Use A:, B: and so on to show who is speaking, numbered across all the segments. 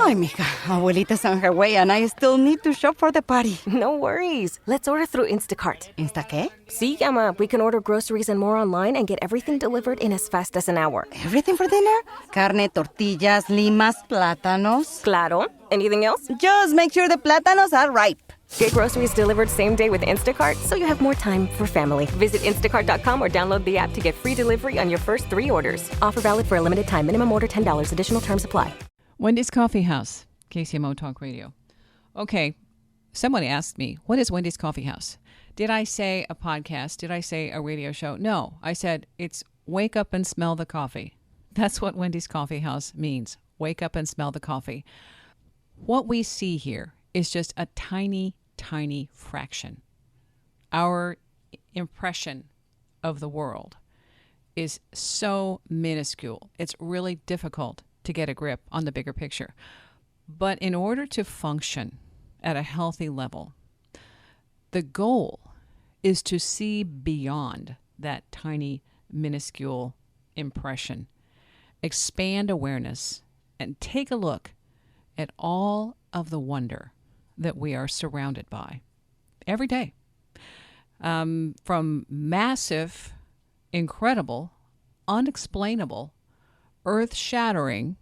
A: Ay, mija, abuelita's on her way and I still need to shop for the party.
B: No worries. Let's order through Instacart.
A: ¿Insta qué?
B: Sí, Emma. We can order groceries and more online and get everything delivered in as fast as an hour.
A: Everything for dinner? Carne, tortillas, limas, plátanos.
B: Claro. Anything else?
A: Just make sure the plátanos are ripe.
B: Get groceries delivered same day with Instacart so you have more time for family. Visit instacart.com or download the app to get free delivery on your first 3 orders. Offer valid for a limited time. Minimum order $10. Additional terms apply.
C: Wendy's Coffee House, KCMO Talk Radio. Okay, someone asked me, what is Wendy's Coffee House? Did I say a podcast? Did I say a radio show? No, I said it's wake up and smell the coffee. That's what Wendy's Coffee House means. Wake up and smell the coffee. What we see here is just a tiny, tiny fraction. Our impression of the world is so minuscule. It's really difficult to get a grip on the bigger picture. But in order to function at a healthy level, the goal is to see beyond that tiny, minuscule impression, expand awareness, and take a look at all of the wonder that we are surrounded by every day. From massive, incredible, unexplainable, earth-shattering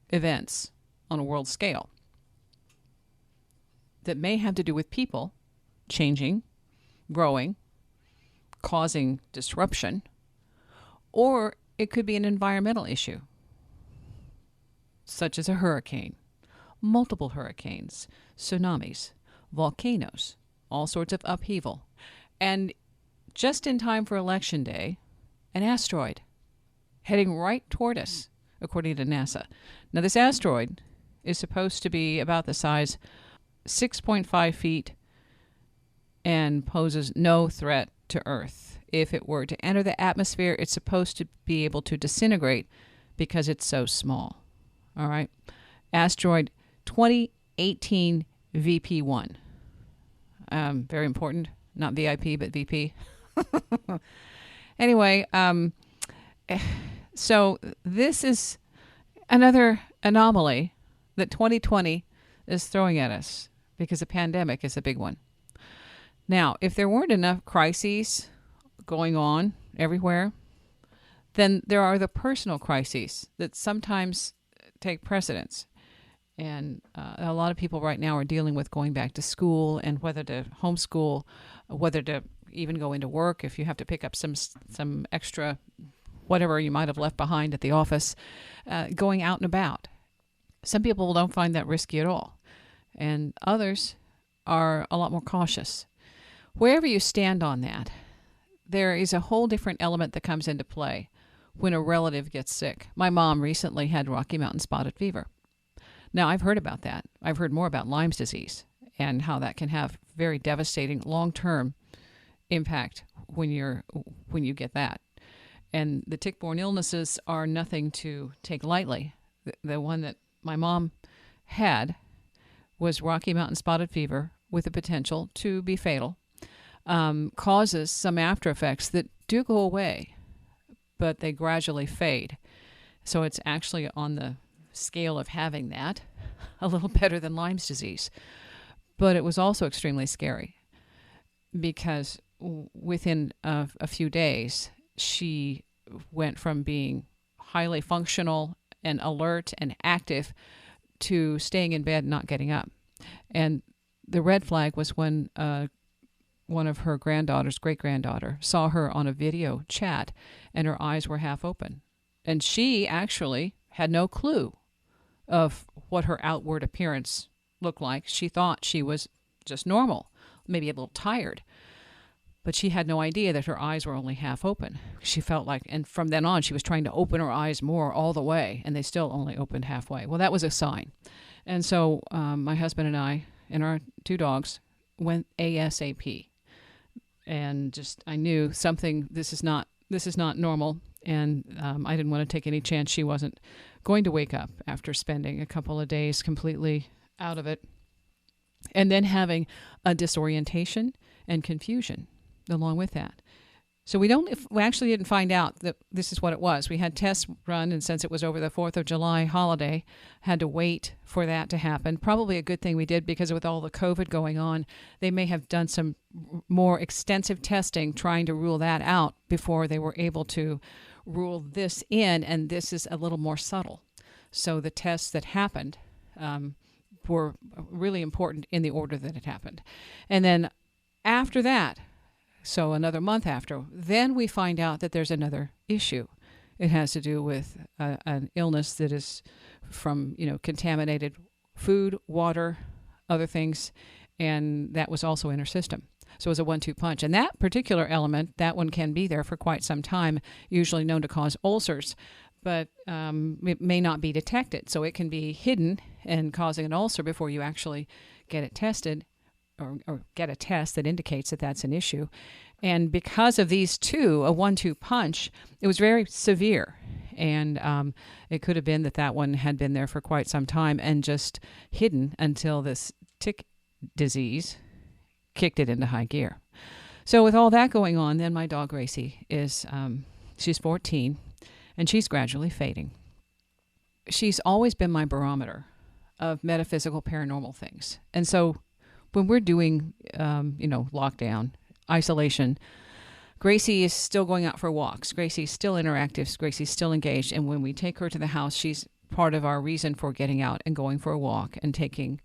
C: events on a world scale that may have to do with people changing, growing, causing disruption, or it could be an environmental issue, such as a hurricane, multiple hurricanes, tsunamis, volcanoes, all sorts of upheaval. And just in time for Election Day, an asteroid heading right toward us, according to NASA. Now, this asteroid is supposed to be about the size 6.5 feet and poses no threat to Earth. If it were to enter the atmosphere, it's supposed to be able to disintegrate because it's so small. All right? Asteroid 2018 VP1. Very important. Not VIP, but VP. Anyway, so this is another anomaly that 2020 is throwing at us because the pandemic is a big one. Now, if there weren't enough crises going on everywhere, then there are the personal crises that sometimes take precedence. And a lot of people right now are dealing with going back to school and whether to homeschool, whether to even go into work if you have to pick up some extra whatever you might have left behind at the office, going out and about. Some people don't find that risky at all, and others are a lot more cautious. Wherever you stand on that, there is a whole different element that comes into play when a relative gets sick. My mom recently had Rocky Mountain spotted fever. Now, I've heard about that. I've heard more about Lyme's disease and how that can have very devastating long-term impact when you get that. And the tick-borne illnesses are nothing to take lightly. The one that my mom had was Rocky Mountain spotted fever with the potential to be fatal. Causes some after effects that do go away, but they gradually fade. So it's actually on the scale of having that a little better than Lyme's disease. But it was also extremely scary because within a few days, she went from being highly functional and alert and active to staying in bed and not getting up. And the red flag was when one of her granddaughters, great-granddaughter, saw her on a video chat and her eyes were half open. And she actually had no clue of what her outward appearance looked like. She thought she was just normal, maybe a little tired. But she had no idea that her eyes were only half open. She felt like, and from then on, she was trying to open her eyes more all the way, and they still only opened halfway. Well, that was a sign. And so my husband and I and our 2 dogs went ASAP. And just, I knew something, this is not normal. And I didn't want to take any chance she wasn't going to wake up after spending a couple of days completely out of it. And then having a disorientation and confusion along with that. So we actually didn't find out that this is what it was. We had tests run, and since it was over the 4th of July holiday, had to wait for that to happen. Probably a good thing we did, because with all the COVID going on, they may have done some more extensive testing trying to rule that out before they were able to rule this in, and this is a little more subtle. So the tests that happened were really important in the order that it happened. And then after that, so another month after, then we find out that there's another issue. It has to do with an illness that is from, contaminated food, water, other things, and that was also in her system. So it was a 1-2 punch. And that particular element, that one can be there for quite some time, usually known to cause ulcers, but it may not be detected. So it can be hidden and causing an ulcer before you actually get it tested, or get a test that indicates that that's an issue. And because of these two, a 1-2 punch, it was very severe. And it could have been that one had been there for quite some time and just hidden until this tick disease kicked it into high gear. So with all that going on, then my dog Gracie she's 14, and she's gradually fading. She's always been my barometer of metaphysical paranormal things. And so when we're doing, lockdown, isolation, Gracie is still going out for walks. Gracie's still interactive. Gracie's still engaged. And when we take her to the house, she's part of our reason for getting out and going for a walk and taking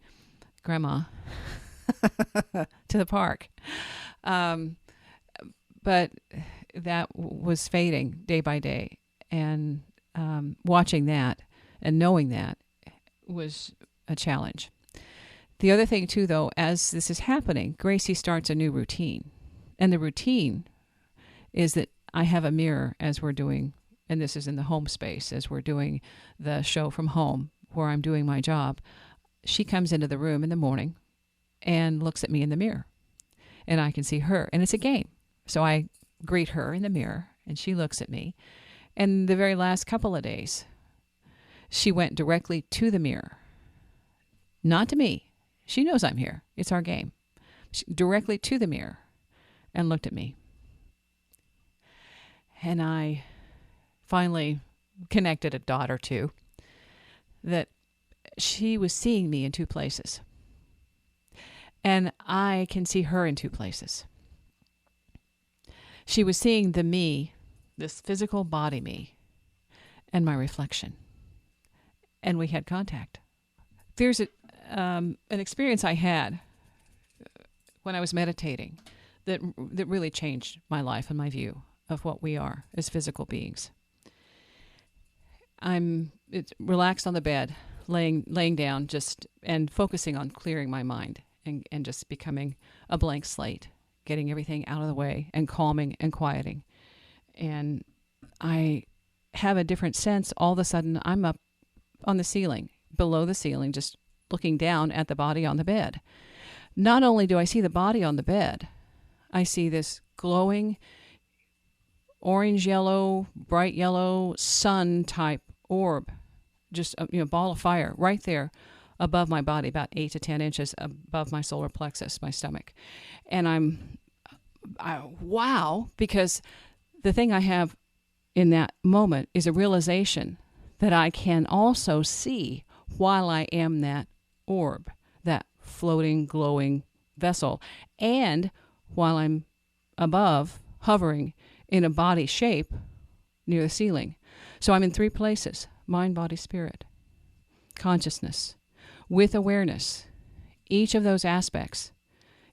C: Grandma to the park. But that was fading day by day. And watching that and knowing that was a challenge. The other thing, too, though, as this is happening, Gracie starts a new routine. And the routine is that I have a mirror as we're doing, and this is in the home space, as we're doing the show from home where I'm doing my job. She comes into the room in the morning and looks at me in the mirror. And I can see her. And it's a game. So I greet her in the mirror, and she looks at me. And the very last couple of days, she went directly to the mirror. Not to me. She knows I'm here. It's our game. Directly to the mirror and looked at me. And I finally connected a dot or two that she was seeing me in two places. And I can see her in two places. She was seeing the me, this physical body me, and my reflection. And we had contact. There's an experience I had when I was meditating that really changed my life and my view of what we are as physical beings. It's relaxed on the bed, laying down, and focusing on clearing my mind and just becoming a blank slate, getting everything out of the way and calming and quieting. And I have a different sense. All of a sudden, I'm up on the ceiling, below the ceiling, just looking down at the body on the bed. Not only do I see the body on the bed, I see this glowing orange yellow, bright yellow sun type orb, just a ball of fire right there above my body, about 8 to 10 inches above my solar plexus, my stomach. And wow, because the thing I have in that moment is a realization that I can also see while I am that orb, that floating, glowing vessel, and while I'm above, hovering in a body shape near the ceiling. So I'm in three places: mind, body, spirit, consciousness, with awareness. Each of those aspects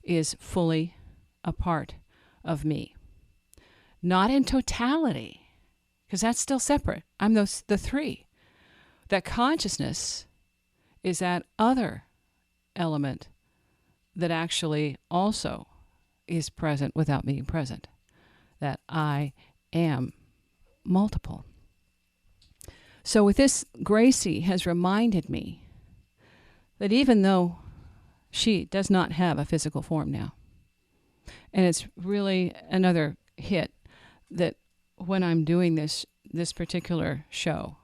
C: is fully a part of me. Not in totality, because that's still separate. I'm the three. That consciousness is that other element that actually also is present without being present. That I am multiple. So with this, Gracie has reminded me that even though she does not have a physical form now, and it's really another hit that when I'm doing this particular show,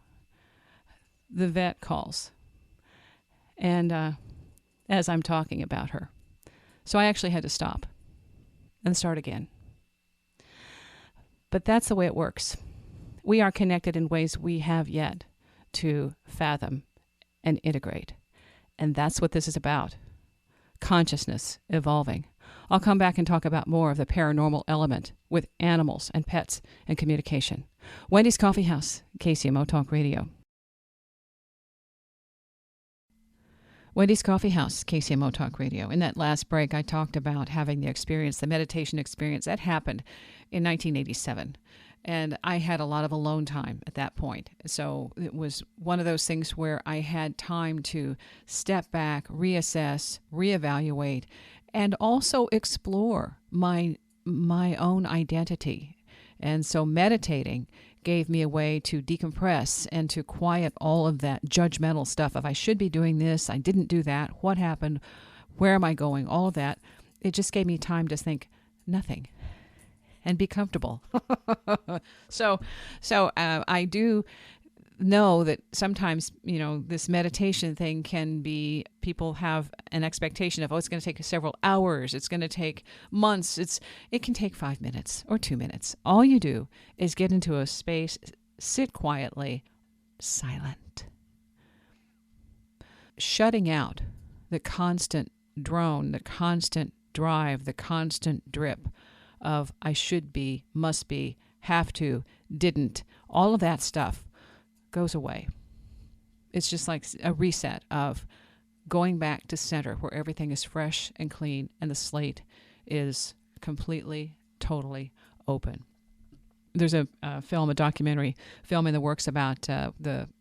C: the vet calls, and as I'm talking about her. So I actually had to stop and start again. But that's the way it works. We are connected in ways we have yet to fathom and integrate. And that's what this is about. Consciousness evolving. I'll come back and talk about more of the paranormal element with animals and pets and communication. Wendy's Coffee House, KCMO Talk Radio. Wendy's Coffee House, KCMO Talk Radio. In that last break, I talked about having the experience, the meditation experience. That happened in 1987. And I had a lot of alone time at that point. So it was one of those things where I had time to step back, reassess, reevaluate, and also explore my own identity. And so meditating gave me a way to decompress and to quiet all of that judgmental stuff of I should be doing this, I didn't do that, what happened, where am I going, all of that. It just gave me time to think nothing and be comfortable. So I do know that sometimes, this meditation thing can be, people have an expectation of, it's going to take several hours, it's going to take months, it can take 5 minutes or 2 minutes. All you do is get into a space, sit quietly, silent, shutting out the constant drone, the constant drive, the constant drip of I should be, must be, have to, didn't, all of that stuff goes away. It's just like a reset of going back to center where everything is fresh and clean and the slate is completely, totally open. There's a documentary film in the works about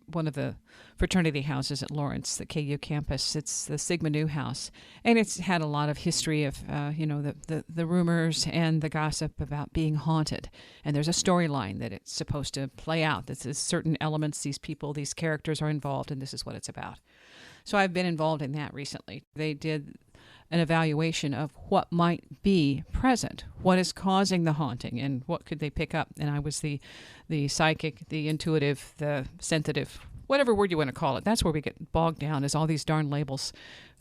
C: one of the fraternity houses at Lawrence, the KU campus. It's the Sigma Nu house, and it's had a lot of history of the rumors and the gossip about being haunted. And there's a storyline that it's supposed to play out. This is certain elements, these people, these characters are involved, and this is what it's about. So I've been involved in that recently. They did an evaluation of what might be present, what is causing the haunting, and what could they pick up. And I was the psychic, the intuitive, the sensitive, whatever word you want to call it. That's where we get bogged down, is all these darn labels.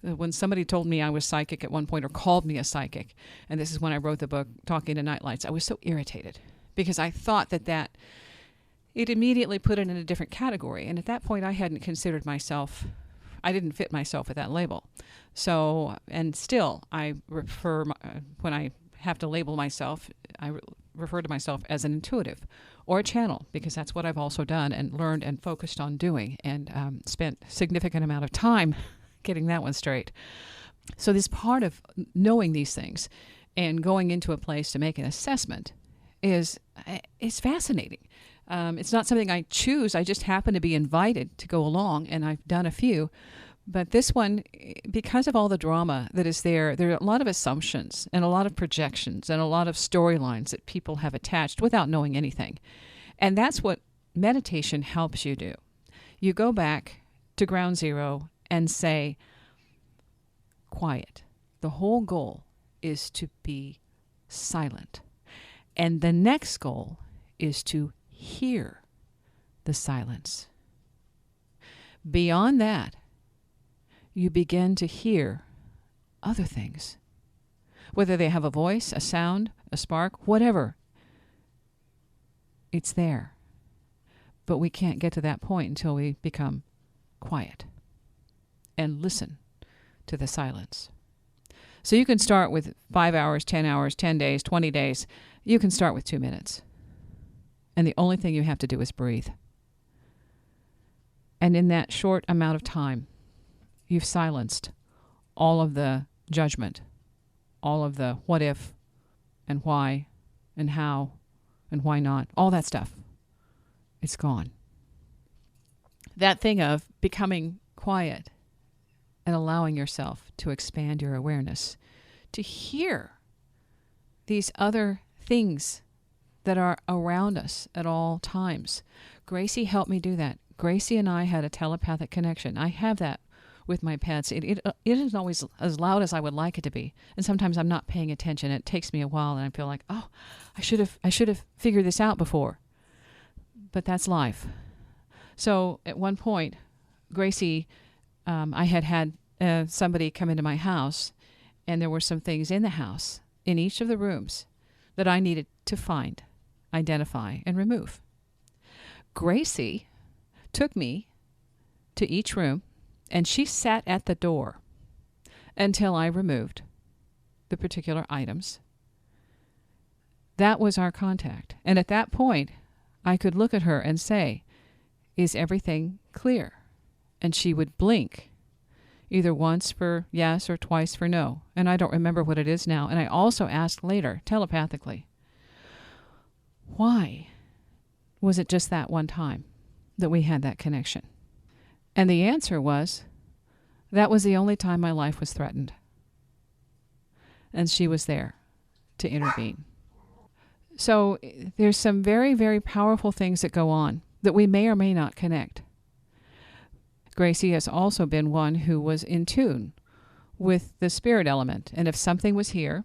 C: When somebody told me I was psychic at one point, or called me a psychic, and this is when I wrote the book, Talking to Nightlights, I was so irritated because I thought that it immediately put it in a different category. And at that point, I hadn't considered myself, I didn't fit myself with that label. So, and still, I refer, when I have to label myself, I refer to myself as an intuitive or a channel, because that's what I've also done and learned and focused on doing, and spent significant amount of time getting that one straight. So this part of knowing these things and going into a place to make an assessment is fascinating. It's not something I choose. I just happen to be invited to go along, and I've done a few. But this one, because of all the drama that is there are a lot of assumptions and a lot of projections and a lot of storylines that people have attached without knowing anything. And that's what meditation helps you do. You go back to ground zero and say, quiet. The whole goal is to be silent. And the next goal is to hear the silence. Beyond that, you begin to hear other things, whether they have a voice, a sound, a spark, whatever. It's there. But we can't get to that point until we become quiet and listen to the silence. So you can start with 5 hours, 10 hours, 10 days, 20 days. You can start with 2 minutes. And the only thing you have to do is breathe. And in that short amount of time, you've silenced all of the judgment, all of the what if and why and how and why not, all that stuff. It's gone. That thing of becoming quiet and allowing yourself to expand your awareness, to hear these other things that are around us at all times. Gracie helped me do that. Gracie and I had a telepathic connection. I have that with my pets. It isn't always as loud as I would like it to be. And sometimes I'm not paying attention. It takes me a while, and I feel like, I should have figured this out before. But that's life. So at one point, Gracie, I had somebody come into my house, and there were some things in the house, in each of the rooms, that I needed to find. identify and remove. Gracie took me to each room, and she sat at the door until I removed the particular items. That was our contact. And at that point, I could look at her and say, "Is everything clear?" And she would blink, either once for yes or twice for no. And I don't remember what it is now. And I also asked later, telepathically, why was it just that one time that we had that connection? And the answer was, that was the only time my life was threatened. And she was there to intervene. So there's some very, very powerful things that go on that we may or may not connect. Gracie has also been one who was in tune with the spirit element. And if something was here,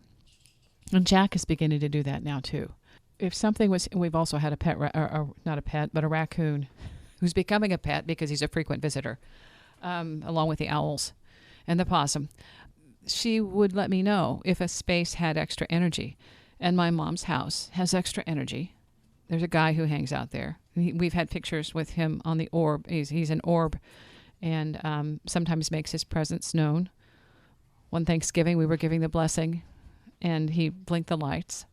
C: and Jack is beginning to do that now too. If something was, we've also had a pet, not a pet, but a raccoon who's becoming a pet because he's a frequent visitor, along with the owls and the possum. She would let me know if a space had extra energy. And my mom's house has extra energy. There's a guy who hangs out there. We've had pictures with him on the orb. He's an orb, and sometimes makes his presence known. One Thanksgiving, we were giving the blessing, and he blinked the lights.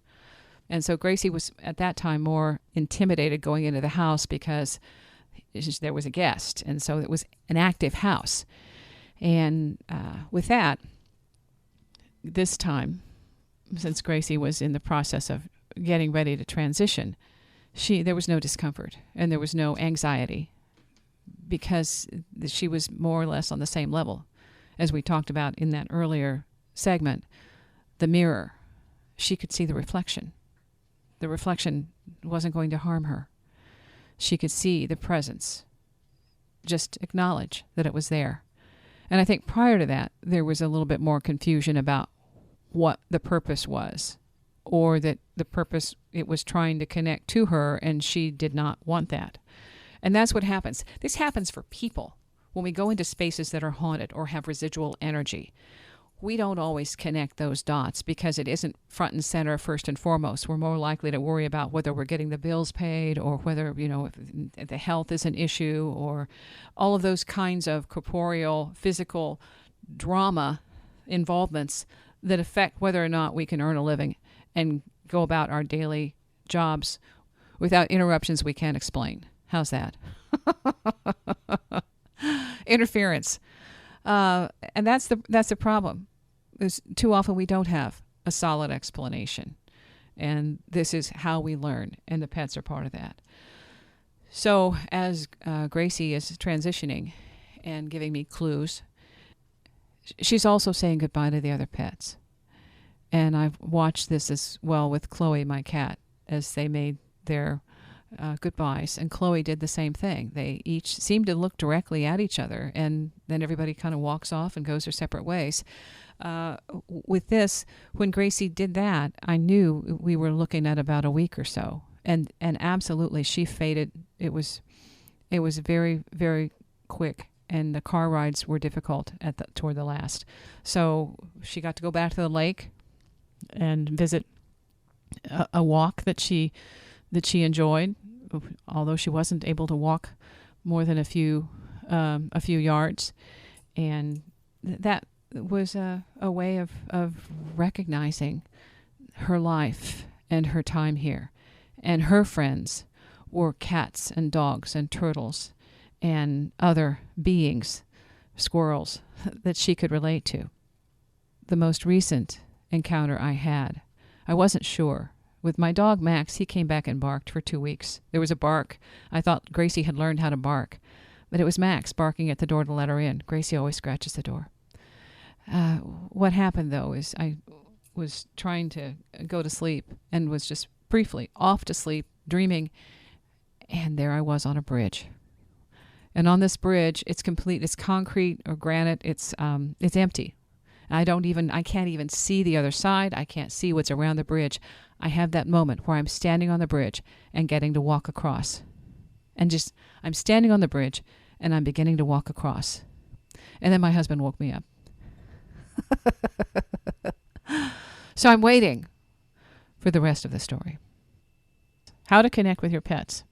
C: And so Gracie was, at that time, more intimidated going into the house because there was a guest, and so it was an active house. And with that, this time, since Gracie was in the process of getting ready to transition, there was no discomfort and there was no anxiety because she was more or less on the same level. As we talked about in that earlier segment, the mirror, she could see the reflection. The reflection wasn't going to harm her. She could see the presence, just acknowledge that it was there. And I think prior to that, there was a little bit more confusion about what the purpose was, or that the purpose, it was trying to connect to her and she did not want that. And that's what happens. This happens for people when we go into spaces that are haunted or have residual energy. We don't always connect those dots because it isn't front and center first and foremost. We're more likely to worry about whether we're getting the bills paid or whether, if the health is an issue, or all of those kinds of corporeal, physical drama involvements that affect whether or not we can earn a living and go about our daily jobs without interruptions we can't explain. How's that? Interference. And that's the problem. Is too often we don't have a solid explanation. And this is how we learn, and the pets are part of that. So as Gracie is transitioning and giving me clues, she's also saying goodbye to the other pets. And I've watched this as well with Chloe, my cat, as they made their goodbyes. And Chloe did the same thing. They each seemed to look directly at each other, and then everybody kind of walks off and goes their separate ways. With this, when Gracie did that, I knew we were looking at about a week or so. And absolutely, she faded. It was very, very quick. And the car rides were difficult toward the last. So she got to go back to the lake and visit a walk that she enjoyed, although she wasn't able to walk more than a few yards. And that was a way of recognizing her life and her time here. And her friends were cats and dogs and turtles and other beings, squirrels, that she could relate to. The most recent encounter I had, I wasn't sure. With my dog Max, he came back and barked for 2 weeks. There was a bark. I thought Gracie had learned how to bark, but it was Max barking at the door to let her in. Gracie always scratches the door. What happened, though, is I was trying to go to sleep and was just briefly off to sleep, dreaming, and there I was on a bridge. And on this bridge, it's complete. It's concrete or granite. It's empty. I can't even see the other side. I can't see what's around the bridge. I have that moment where I'm standing on the bridge and getting to walk across. And I'm standing on the bridge and I'm beginning to walk across. And then my husband woke me up. So I'm waiting for the rest of the story. How to connect with your pets.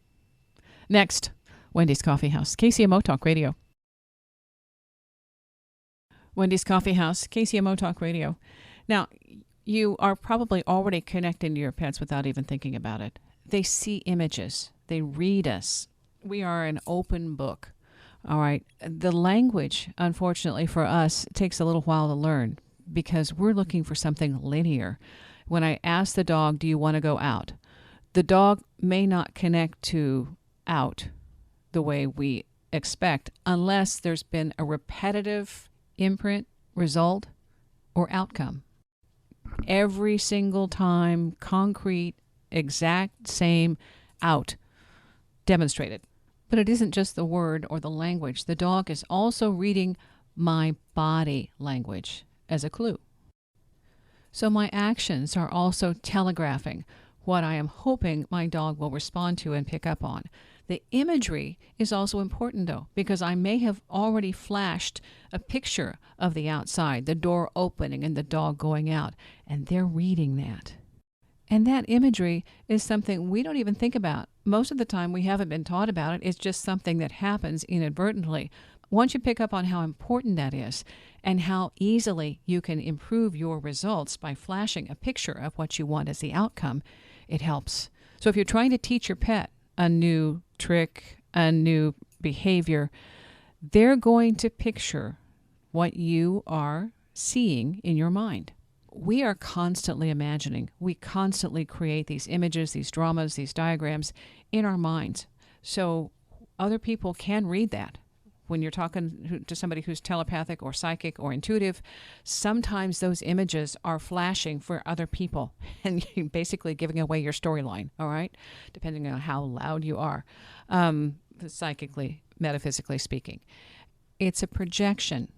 C: Next, Wendy's Coffee House, KCMO Talk Radio. Wendy's Coffee House, KCMO Talk Radio. Now, you are probably already connecting to your pets without even thinking about it. They see images. They read us. We are an open book. All right. The language, unfortunately for us, takes a little while to learn because we're looking for something linear. When I ask the dog, do you want to go out? The dog may not connect to out the way we expect unless there's been a repetitive imprint, result, or outcome. Every single time, concrete, exact same out demonstrated. But it isn't just the word or the language. The dog is also reading my body language as a clue. So my actions are also telegraphing what I am hoping my dog will respond to and pick up on. The imagery is also important, though, because I may have already flashed a picture of the outside, the door opening and the dog going out, and they're reading that. And that imagery is something we don't even think about. Most of the time we haven't been taught about it. It's just something that happens inadvertently. Once you pick up on how important that is and how easily you can improve your results by flashing a picture of what you want as the outcome, it helps. So if you're trying to teach your pet a new trick, a new behavior, they're going to picture what you are seeing in your mind. We are constantly imagining. We constantly create these images, these dramas, these diagrams in our minds. So other people can read that. When you're talking to somebody who's telepathic or psychic or intuitive, sometimes those images are flashing for other people and you're basically giving away your storyline, all right, depending on how loud you are, psychically, metaphysically speaking. It's a projection,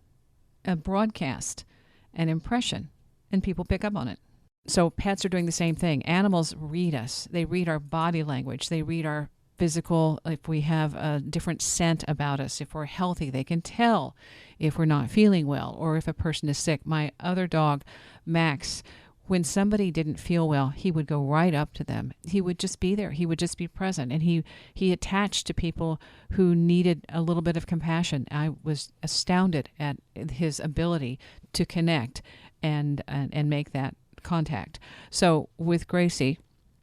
C: a broadcast, an impression, and people pick up on it. So pets are doing the same thing. Animals read us. They read our body language. They read our physical, if we have a different scent about us, if we're healthy, they can tell if we're not feeling well or if a person is sick. My other dog, Max, when somebody didn't feel well, he would go right up to them. He would just be there. He would just be present. And he attached to people who needed a little bit of compassion. I was astounded at his ability to connect and make that contact. So with Gracie,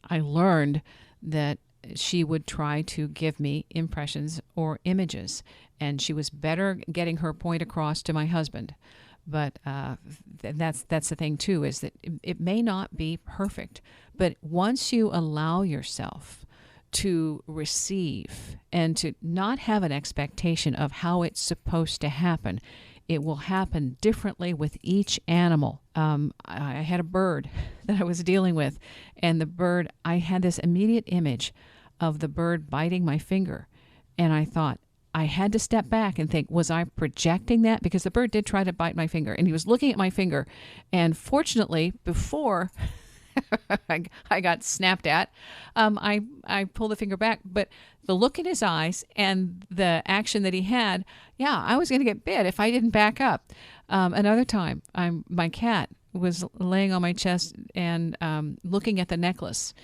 C: I learned that she would try to give me impressions or images, and she was better getting her point across to my husband. But that's the thing too, is that it may not be perfect, but once you allow yourself to receive and to not have an expectation of how it's supposed to happen, it will happen differently with each animal. I had a bird that I was dealing with, and the bird, I had this immediate image of the bird biting my finger. And I thought, I had to step back and think, was I projecting that? Because the bird did try to bite my finger, and he was looking at my finger. And fortunately, before I got snapped at, I pulled the finger back. But the look in his eyes and the action that he had, yeah, I was going to get bit if I didn't back up. Another time, my cat was laying on my chest and looking at the necklace,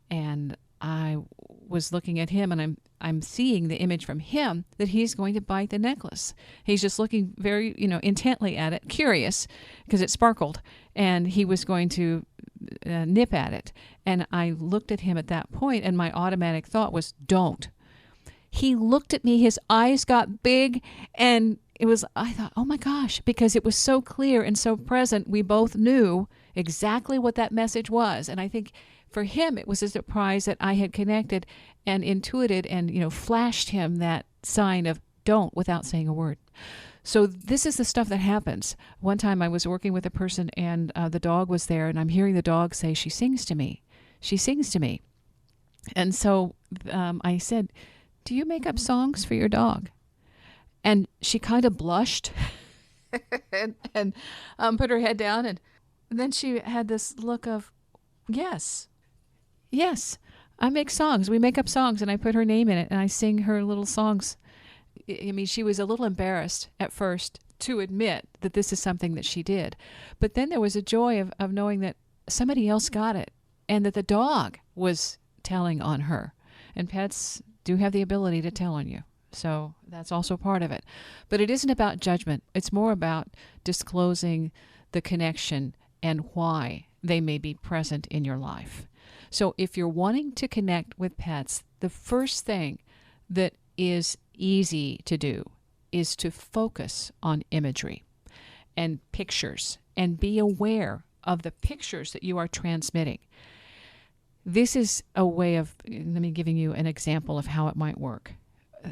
C: and I was looking at him, and I'm seeing the image from him that he's going to bite the necklace. He's just looking very, intently at it, curious, because it sparkled, and he was going to nip at it. And I looked at him at that point, and my automatic thought was, don't. He looked at me, his eyes got big, and I thought, oh my gosh, because it was so clear and so present, we both knew exactly what that message was. And I think for him, it was a surprise that I had connected and intuited and, flashed him that sign of don't without saying a word. So this is the stuff that happens. One time I was working with a person, and the dog was there, and I'm hearing the dog say, she sings to me. She sings to me. And so I said, do you make up songs for your dog? And she kind of blushed and put her head down. And then she had this look of, yes, I make songs. We make up songs, and I put her name in it, and I sing her little songs. I mean, she was a little embarrassed at first to admit that this is something that she did. But then there was a joy of knowing that somebody else got it, and that the dog was telling on her. And pets do have the ability to tell on you. So that's also part of it. But it isn't about judgment. It's more about disclosing the connection and why they may be present in your life. So if you're wanting to connect with pets, the first thing that is easy to do is to focus on imagery and pictures and be aware of the pictures that you are transmitting. This is a way of, let me giving you an example of how it might work.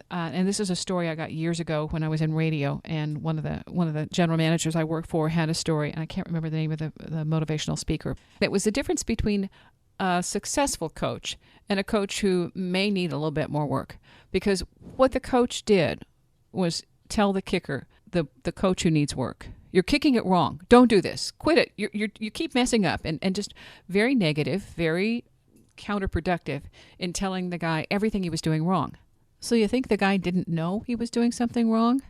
C: And this is a story I got years ago when I was in radio, and one of the general managers I worked for had a story, and I can't remember the name of the motivational speaker. It was the difference between a successful coach and a coach who may need a little bit more work. Because what the coach did was tell the kicker, the coach who needs work, you're kicking it wrong. Don't do this. Quit it. You keep messing up, and just very negative, very counterproductive in telling the guy everything he was doing wrong. So you think the guy didn't know he was doing something wrong?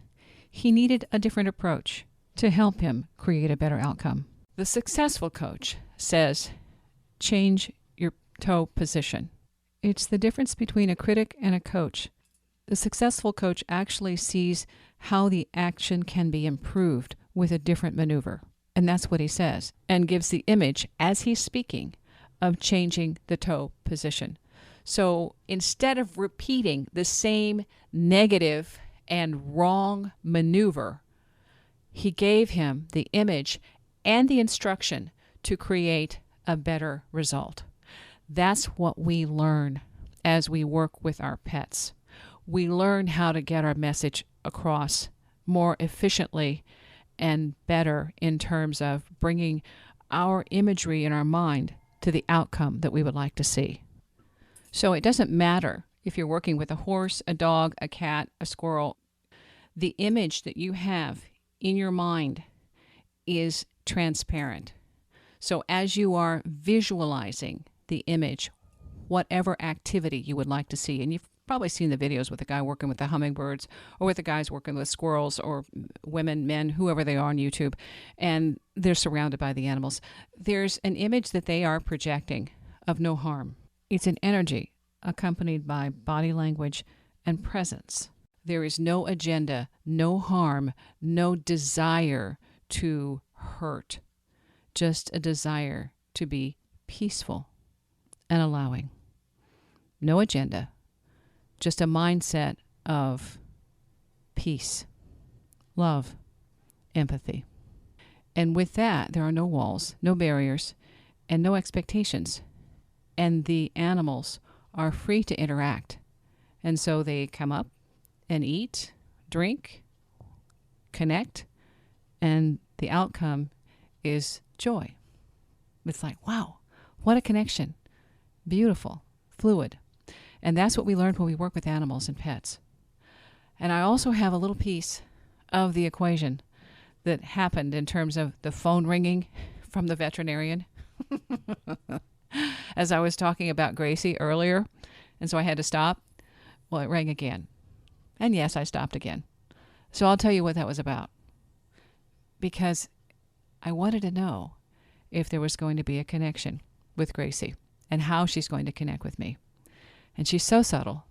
C: He needed a different approach to help him create a better outcome. The successful coach says, change your toe position. It's the difference between a critic and a coach. The successful coach actually sees how the action can be improved with a different maneuver. And that's what he says, and gives the image, as he's speaking, of changing the toe position. So instead of repeating the same negative and wrong maneuver, he gave him the image and the instruction to create a better result. That's what we learn as we work with our pets. We learn how to get our message across more efficiently and better in terms of bringing our imagery in our mind to the outcome that we would like to see. So it doesn't matter if you're working with a horse, a dog, a cat, a squirrel. The image that you have in your mind is transparent. So as you are visualizing the image, whatever activity you would like to see, and you've probably seen the videos with the guy working with the hummingbirds or with the guys working with squirrels or women, men, whoever they are on YouTube, and they're surrounded by the animals. There's an image that they are projecting of no harm. It's an energy accompanied by body language and presence. There is no agenda, no harm, no desire to hurt, just a desire to be peaceful and allowing. No agenda, just a mindset of peace, love, empathy. And with that, there are no walls, no barriers, and no expectations. And the animals are free to interact. And so they come up and eat, drink, connect, and the outcome is joy. It's like, wow, what a connection. Beautiful, fluid. And that's what we learn when we work with animals and pets. And I also have a little piece of the equation that happened in terms of the phone ringing from the veterinarian. As I was talking about Gracie earlier, and so I had to stop. Well, it rang again. And yes, I stopped again. So I'll tell you what that was about. Because I wanted to know if there was going to be a connection with Gracie and how she's going to connect with me. And she's so subtle,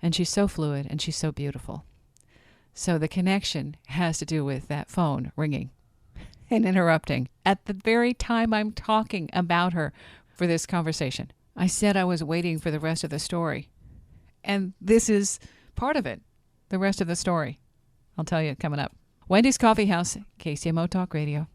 C: and she's so fluid, and she's so beautiful. So the connection has to do with that phone ringing and interrupting at the very time I'm talking about her for this conversation. I said I was waiting for the rest of the story. And this is part of it, the rest of the story. I'll tell you coming up. Wendy's Coffee House, KCMO Talk Radio.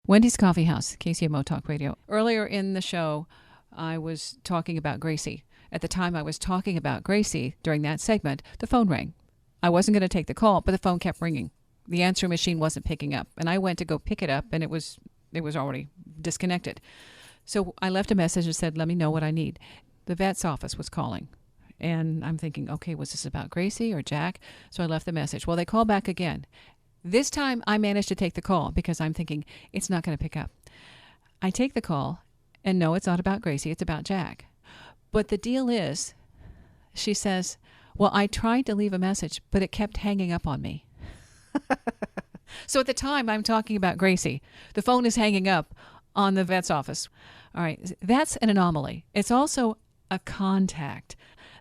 C: Wendy's Coffee House, KCMO Talk Radio. Earlier in the show, I was talking about Gracie. At the time I was talking about Gracie during that segment, the phone rang. I wasn't going to take the call, but the phone kept ringing. The answering machine wasn't picking up, and I went to go pick it up, and it was already disconnected. So I left a message and said, let me know what I need. The vet's office was calling, and I'm thinking, okay, was this about Gracie or Jack? So I left the message. Well, they called back again. This time I managed to take the call because I'm thinking it's not going to pick up. I take the call, and no, it's not about Gracie. It's about Jack. But the deal is, she says, well, I tried to leave a message, but it kept hanging up on me. So at the time I'm talking about Gracie, the phone is hanging up on the vet's office. All right, that's an anomaly. It's also a contact.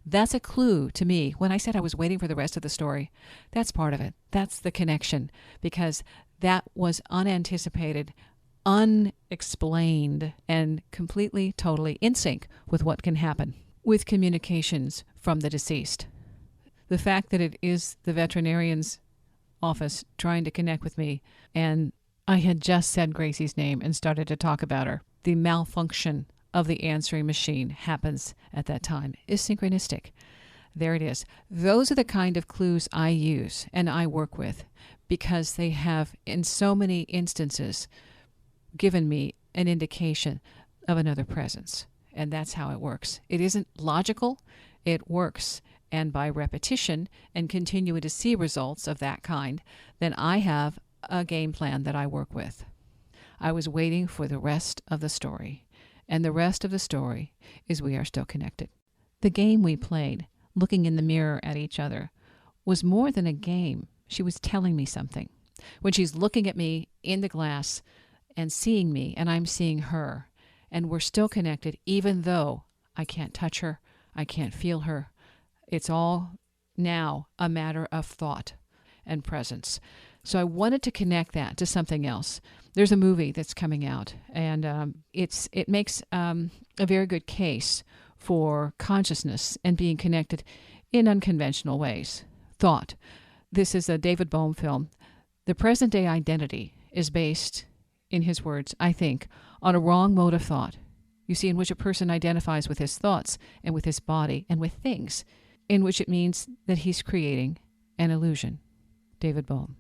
C: That's a clue to me. When I said I was waiting for the rest of the story, that's part of it. That's the connection, because that was unanticipated, unexplained, and completely, totally in sync with what can happen with communications from the deceased. The fact that it is the veterinarian's office trying to connect with me, and I had just said Gracie's name and started to talk about her. The malfunction of the answering machine happens at that time is synchronistic. There it is. Those are the kind of clues I use and I work with, because they have, in so many instances, given me an indication of another presence. And that's how it works. It isn't logical. It works. And by repetition and continuing to see results of that kind, then I have a game plan that I work with. I was waiting for the rest of the story. And the rest of the story is we are still connected. The game we played, looking in the mirror at each other, was more than a game. She was telling me something. When she's looking at me in the glass and seeing me, and I'm seeing her, and we're still connected, even though I can't touch her, I can't feel her. It's all now a matter of thought and presence. So I wanted to connect that to something else. There's a movie that's coming out, and it makes a very good case for consciousness and being connected in unconventional ways. Thought. This is a David Bohm film. The present-day identity is based, in his words, I think, on a wrong mode of thought. You see, in which a person identifies with his thoughts and with his body and with things, in which it means that he's creating an illusion. David Bohm.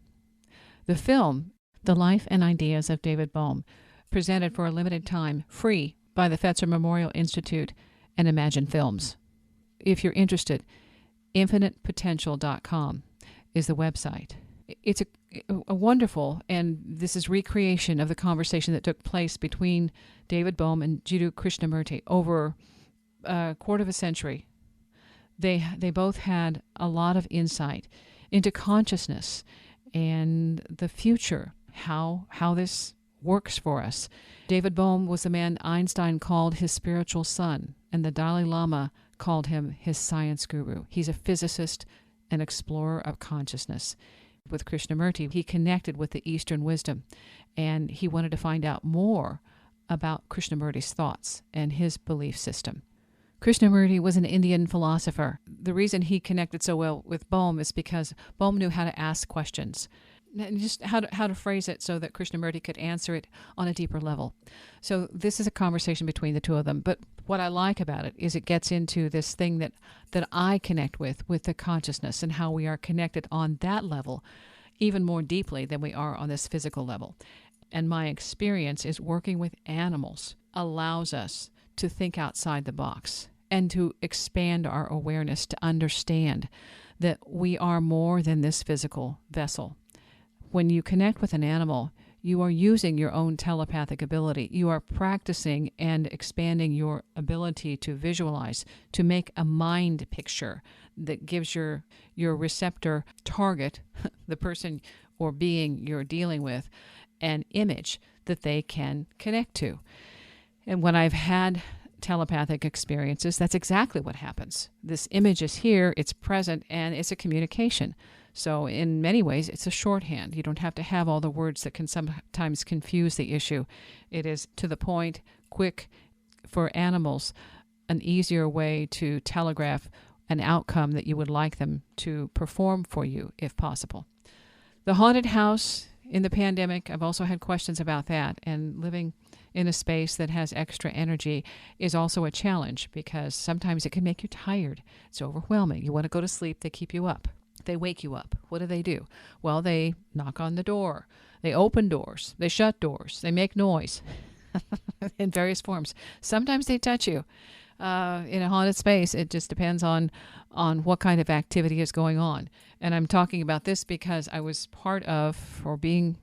C: The film, The Life and Ideas of David Bohm, presented for a limited time, free, by the Fetzer Memorial Institute and Imagine Films. If you're interested, infinitepotential.com is the website. It's a wonderful, and this is recreation of the conversation that took place between David Bohm and Jiddu Krishnamurti over a quarter of a century. They both had a lot of insight into consciousness and the future, how this works for us. David Bohm was the man Einstein called his spiritual son, and the Dalai Lama called him his science guru. He's a physicist, an explorer of consciousness. With Krishnamurti, he connected with the Eastern wisdom, and he wanted to find out more about Krishnamurti's thoughts and his belief system. Krishnamurti was an Indian philosopher. The reason he connected so well with Bohm is because Bohm knew how to ask questions, and just how to phrase it so that Krishnamurti could answer it on a deeper level. So this is a conversation between the two of them. But what I like about it is it gets into this thing that I connect with the consciousness, and how we are connected on that level even more deeply than we are on this physical level. And my experience is working with animals allows us to think outside the box and to expand our awareness, to understand that we are more than this physical vessel. When you connect with an animal, you are using your own telepathic ability. You are practicing and expanding your ability to visualize, to make a mind picture that gives your receptor target, the person or being you're dealing with, an image that they can connect to. And when I've had telepathic experiences, that's exactly what happens. This image is here, it's present, and it's a communication. So in many ways, it's a shorthand. You don't have to have all the words that can sometimes confuse the issue. It is to the point, quick, for animals, an easier way to telegraph an outcome that you would like them to perform for you, if possible. The haunted house in the pandemic, I've also had questions about that, and living in a space that has extra energy is also a challenge, because sometimes it can make you tired. It's overwhelming. You want to go to sleep, they keep you up. They wake you up. What do? Well, they knock on the door. They open doors. They shut doors. They make noise in various forms. Sometimes they touch you. In a haunted space, it just depends on what kind of activity is going on. And I'm talking about this because I was part of, or being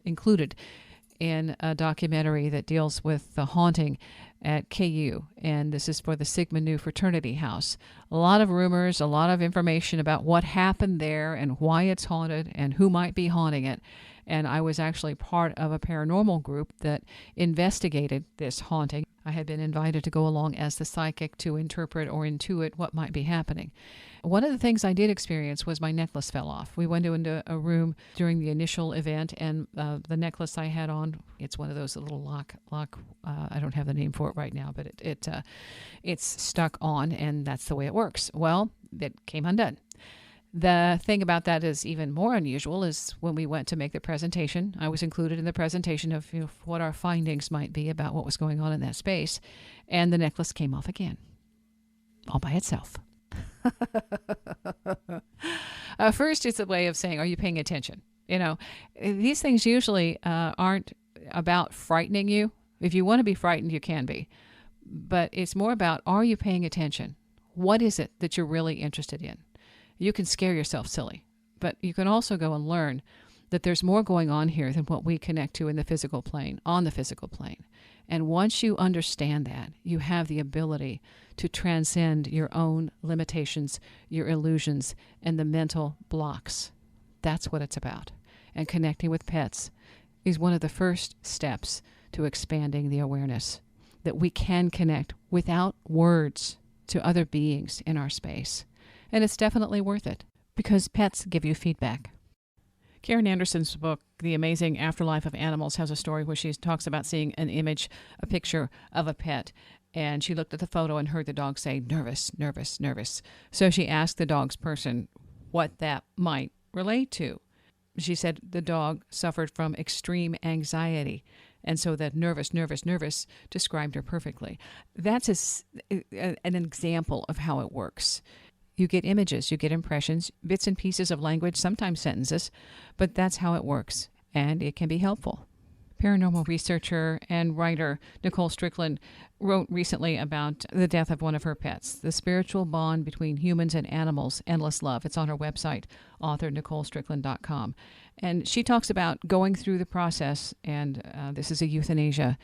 C: included in a documentary that deals with the haunting at KU, and this is for the Sigma Nu Fraternity House. A lot of rumors, a lot of information about what happened there and why it's haunted and who might be haunting it. And I was actually part of a paranormal group that investigated this haunting. I had been invited to go along as the psychic to interpret or intuit what might be happening. One of the things I did experience was my necklace fell off. We went into a room during the initial event, and the necklace I had on, it's one of those little lock. I don't have the name for it right now, but it's stuck on, and that's the way it works. Well, it came undone. The thing about that is even more unusual is when we went to make the presentation, I was included in the presentation of what our findings might be about what was going on in that space, and the necklace came off again, all by itself. First, it's a way of saying, are you paying attention? These things usually aren't about frightening you. If you want to be frightened, you can be. But it's more about, are you paying attention? What is it that you're really interested in? You can scare yourself silly, but you can also go and learn that there's more going on here than what we connect to in the physical plane, on the physical plane. And once you understand that, you have the ability to transcend your own limitations, your illusions, and the mental blocks. That's what it's about. And connecting with pets is one of the first steps to expanding the awareness that we can connect without words to other beings in our space. And it's definitely worth it because pets give you feedback. Karen Anderson's book, The Amazing Afterlife of Animals, has a story where she talks about seeing an image, a picture of a pet, and she looked at the photo and heard the dog say, nervous, nervous, nervous. So she asked the dog's person what that might relate to. She said the dog suffered from extreme anxiety, and so that nervous, nervous, nervous described her perfectly. That's an example of how it works. You get images, you get impressions, bits and pieces of language, sometimes sentences, but that's how it works, and it can be helpful. Paranormal researcher and writer Nicole Strickland wrote recently about the death of one of her pets, the spiritual bond between humans and animals, endless love. It's on her website, author NicoleStrickland.com. And she talks about going through the process, and this is a euthanasia,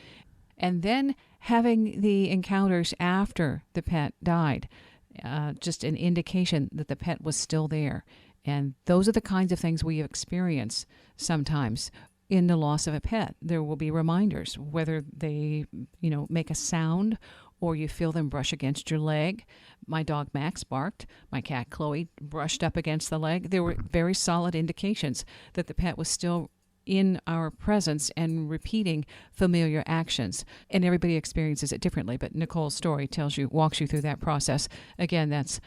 C: and then having the encounters after the pet died. Just an indication that the pet was still there. And those are the kinds of things we experience sometimes in the loss of a pet. There will be reminders, whether they, make a sound or you feel them brush against your leg. My dog Max barked. My cat Chloe brushed up against the leg. There were very solid indications that the pet was still in our presence and repeating familiar actions. And everybody experiences it differently, but Nicole's story walks you through that process. Again, that's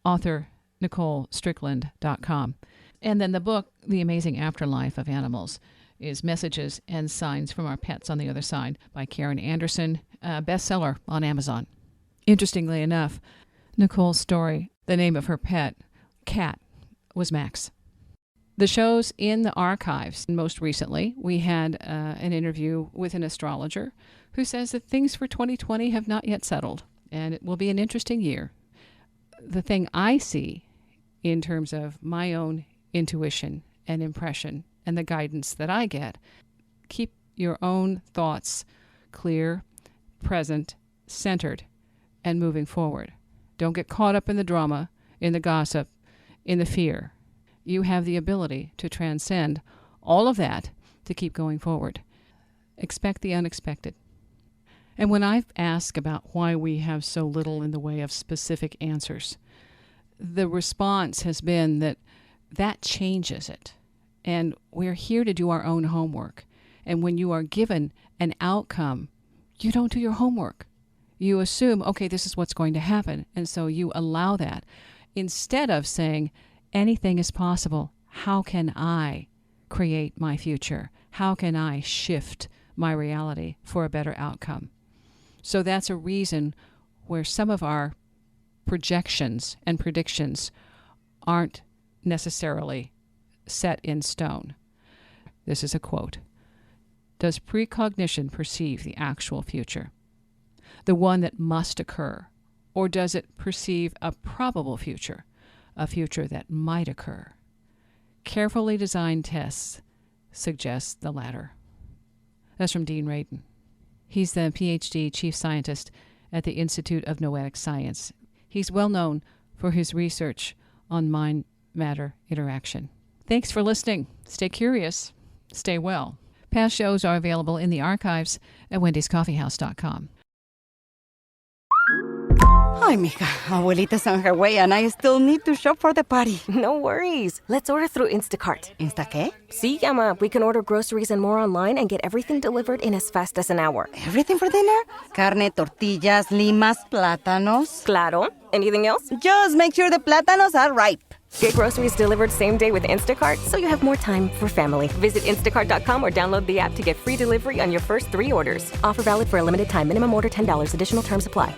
C: author NicoleStrickland.com. And then the book, The Amazing Afterlife of Animals, is Messages and Signs from Our Pets on the Other Side by Karen Anderson, a bestseller on Amazon. Interestingly enough, Nicole's story, the name of her pet, cat, was Max. The show's in the archives. Most recently, we had an interview with an astrologer who says that things for 2020 have not yet settled, and it will be an interesting year. The thing I see in terms of my own intuition and impression and the guidance that I get, keep your own thoughts clear, present, centered, and moving forward. Don't get caught up in the drama, in the gossip, in the fear. You have the ability to transcend all of that to keep going forward. Expect the unexpected. And when I've asked about why we have so little in the way of specific answers, the response has been that changes it. And we're here to do our own homework. And when you are given an outcome, you don't do your homework. You assume, okay, this is what's going to happen. And so you allow that. Instead of saying, anything is possible. How can I create my future? How can I shift my reality for a better outcome? So that's a reason where some of our projections and predictions aren't necessarily set in stone. This is a quote. Does precognition perceive the actual future, the one that must occur, or does it perceive a probable future, a future that might occur? Carefully designed tests suggest the latter. That's from Dean Radin. He's the PhD chief scientist at the Institute of Noetic Science. He's well known for his research on mind-matter interaction. Thanks for listening. Stay curious. Stay well. Past shows are available in the archives at wendyscoffeehouse.com.
A: Ay, mija, abuelita's on her way and I still need to shop for the party.
B: No worries. Let's order through Instacart.
A: ¿Insta qué?
B: See, Emma, we can order groceries and more online and get everything delivered in as fast as an hour.
A: Everything for dinner? Carne, tortillas, limas, plátanos.
B: Claro. Anything else?
A: Just make sure the plátanos are ripe.
B: Get groceries delivered same day with Instacart so you have more time for family. Visit instacart.com or download the app to get free delivery on your first 3 orders. Offer valid for a limited time. Minimum order $10. Additional terms apply.